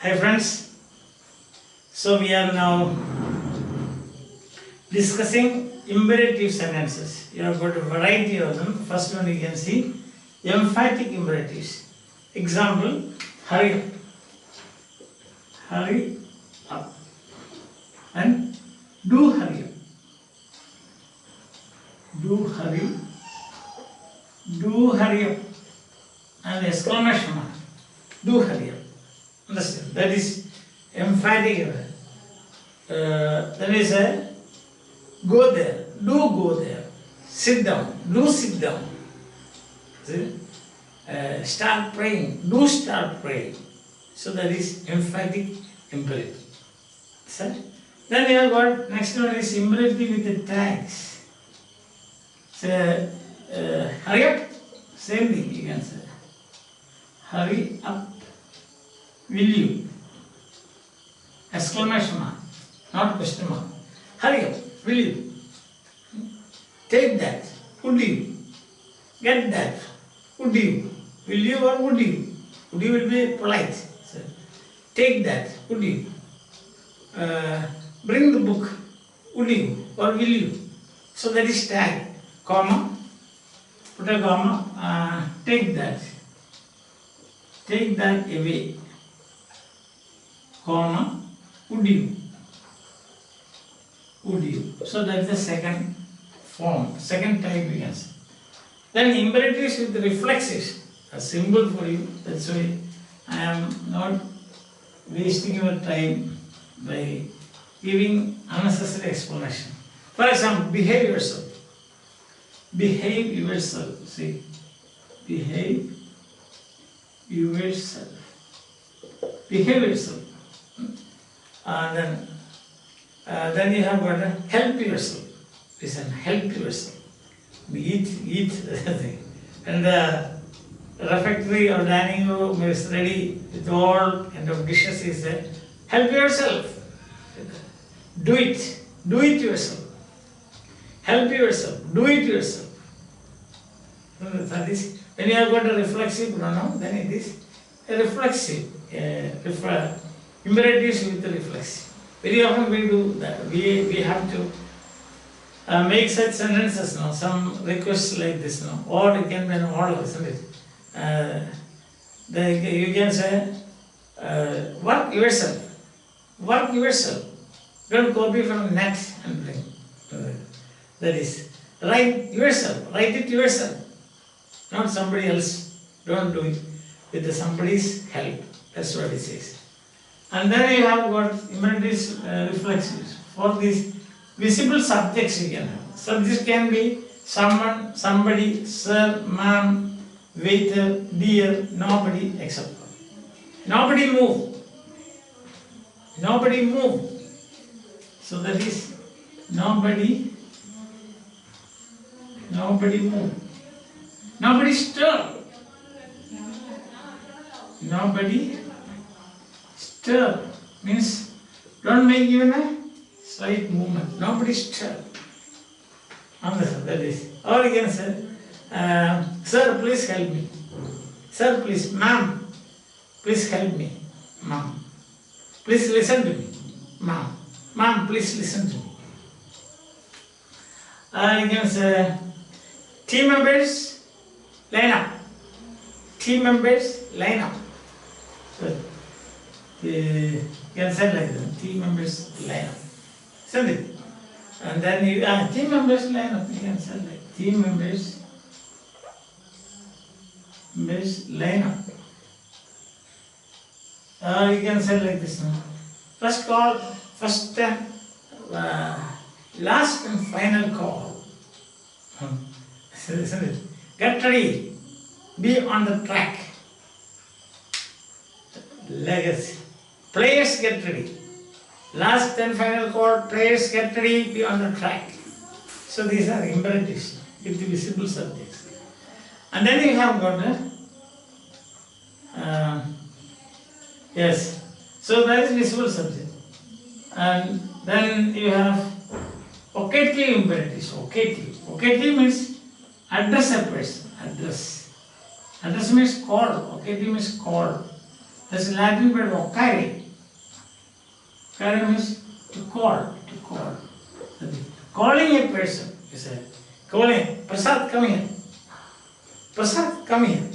Hi friends, so we are now discussing imperative sentences. You have got a variety of them. First one you can see emphatic imperatives. Example, hurry up, hurry up, and do hurry up, do hurry up, and exclamation mark, do hurry up. Understand? That is emphatic. Then is a go there, do go there, sit down, do sit down. See? Start praying, do start praying. So that is emphatic imperative. So, then we have got next one is imperative with the tags. So hurry up, same thing you can say. Hurry up. Will you? Exclamation mark, not question mark. Hurry up, will you? Take that, would you? Get that, would you? Will you or would you? Would you will be polite. So, take that, would you? Bring the book, would you or will you? So that is tag, comma, put a comma, take that away, comma, would you? Would you? So that is the second form, second type we can say. Then imperatives with reflexives, a symbol for you. That's why I am not wasting your time by giving unnecessary explanation. For example, behave yourself. Behave yourself. See, behave yourself. Behave yourself. Then you have got to help yourself. Listen, help yourself. Eat and the refectory or dining room is ready with all kind of dishes is there. Help yourself. Do it yourself. Help yourself. Do it yourself. That is, when you have got a reflexive pronoun, then it is a reflexive. Imperatives with the reflexive. Very often we do that. We have to make such sentences now, some requests like this now, or it can be an order, isn't it? You can say, work yourself. Work yourself. Don't copy from net and bring. That is, write yourself. Write it yourself. Not somebody else. Don't do it with somebody's help. That's what it says. And then you have got imperatives, reflexives. For these visible subjects you can have. Subjects can be someone, somebody, sir, ma'am, waiter, dear, nobody, etc. Nobody move. Nobody move. So that is nobody move. Nobody stir. Nobody stir means don't make even a slight movement. Nobody stir. Understand? That is. Or you can say, sir, please help me. Sir, please, ma'am, please help me. Ma'am, please listen to me. Ma'am, ma'am, please listen to me. You can say, team members, line up. Team members, line up. So, you can say like that. Team members, line up. Isn't it? And then you, team members line up. You can say like team members line up. You can say like this now. First call, first and last and final call. Isn't it? Get ready. Be on the track. Legacy. Players get ready. Last and final call, players get ready, be on the track. So these are imperatives with the visible subjects. And then you have got yes. So that is visible subject. And then you have vocative imperatives. Vocative means address a person. Address means call. Vocative means call. That's a Latin word vocare. Vocare means to call, to call. Calling a person, you say, calling, Prasad, come here. Prasad, come here.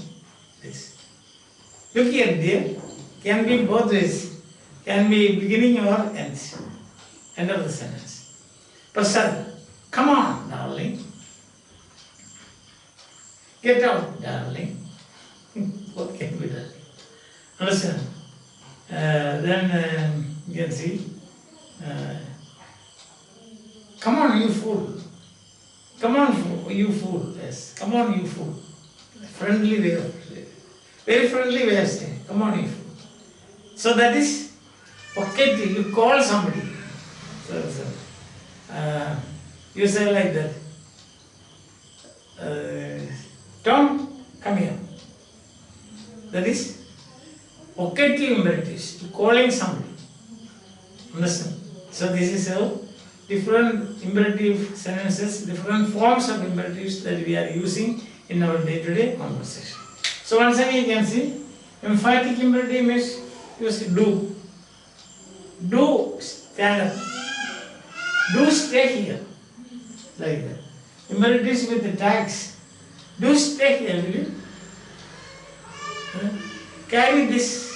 This. Look here, dear. Can be both ways. Can be beginning or end. End of the sentence. Prasad, come on, darling. Get out, darling. What can be done? Understand? Then you can see, come on, you fool. Come on, you fool. Yes, come on, you fool. Friendly way of saying. Very friendly way of saying, come on, you fool. So that is, okay, you call somebody. You say like that. Tom, come here. That is vocative imperatives, calling somebody. Understand? So this is how different imperative sentences, different forms of imperatives that we are using in our day-to-day conversation. So once again you can see, emphatic imperative means use do. Do stand up. Do stay here. Like that. Imperatives with the tags. Do stay here, will you? Carry this.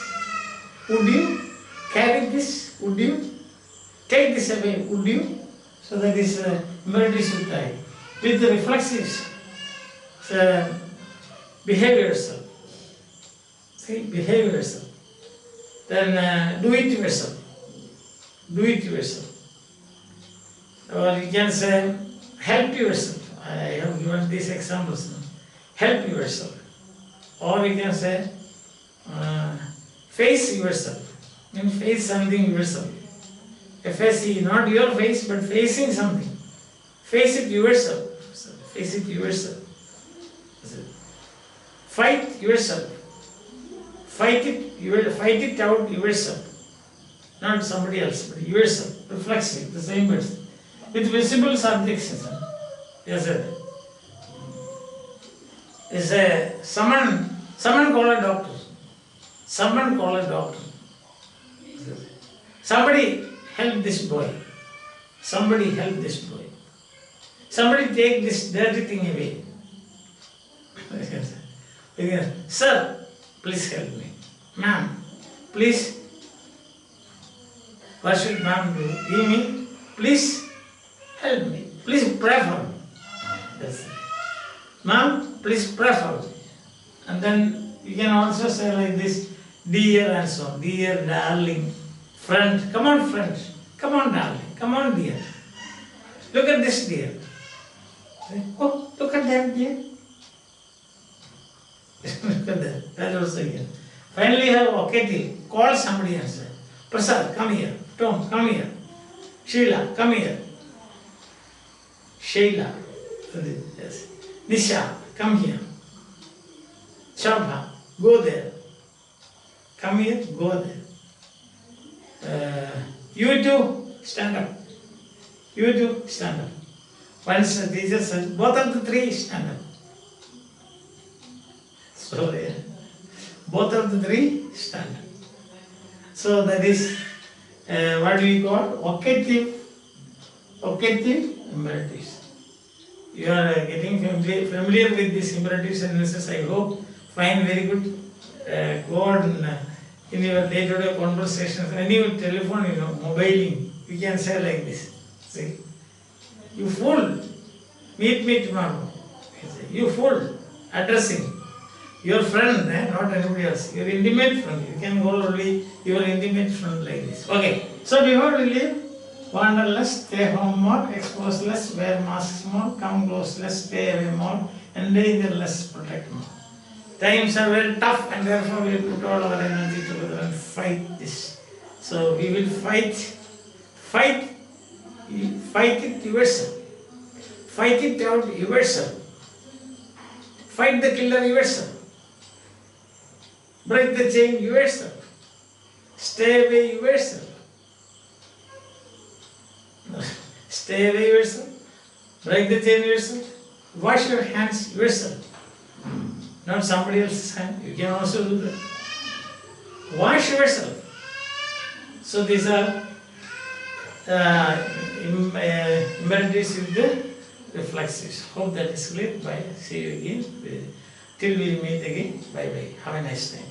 Would you? Carry this. Would you? Take this away. Would you? So that is imperatives with tag. With the reflexives. So behave yourself. See, behave yourself. Then do it yourself. Do it yourself. Or you can say, help yourself. I have given these examples now. Help yourself. Or you can say, face yourself. I mean, face something yourself. FSE, not your face, but facing something. Face it yourself. Face it yourself. Fight yourself. Fight it out yourself. Not somebody else, but yourself. Reflexive, the same person. With visible subjects. Yes, sir. Is a someone call a doctor. Someone call a doctor. Somebody help this boy. Somebody help this boy. Somebody take this dirty thing away. Sir, please help me. Ma'am, please. What should ma'am do? Give me, please help me. Please pray for me. That's it. Ma'am, please pray for me. And then you can also say like this, dear and so on. Dear, darling, friend. Come on, friend. Come on, darling. Come on, dear. Look at this, dear. Oh, look at that, dear. Look at that. That also here. Finally, you have vocative. Call somebody and say, Prasad, come here. Tom, come here. Sheila, come here. Sheila. Yes. Nisha, come here. Shobha, go there. Come here, go there. You two, stand up. You two, stand up. Once the teacher said, both of the three, stand up. So, both of the three, stand up. So that is what we call vocative imperatives. You are getting familiar with these imperative sentences, I hope. Find very good. Go on in your day-to-day conversations, any telephone, mobiling, you can say like this. See, you fool, meet me tomorrow. You fool, addressing your friend, not anybody else. Your intimate friend. You can go only your intimate friend like this. Okay. So before we leave, wander less, stay home more, expose less, wear masks more, come close less, stay away more, endanger less, protect more. Times are very tough, and therefore we will put all our energy together and fight this. So we will fight it yourself. Fight it out yourself. Fight the killer yourself. Break the chain yourself. Stay away yourself. Stay away yourself. Break the chain yourself. Wash your hands yourself. Not somebody else's hand. You can also do that. Wash yourself. So these are imperatives with the reflexives. Hope that is clear. Bye. See you again. Till we meet again. Bye bye. Have a nice time.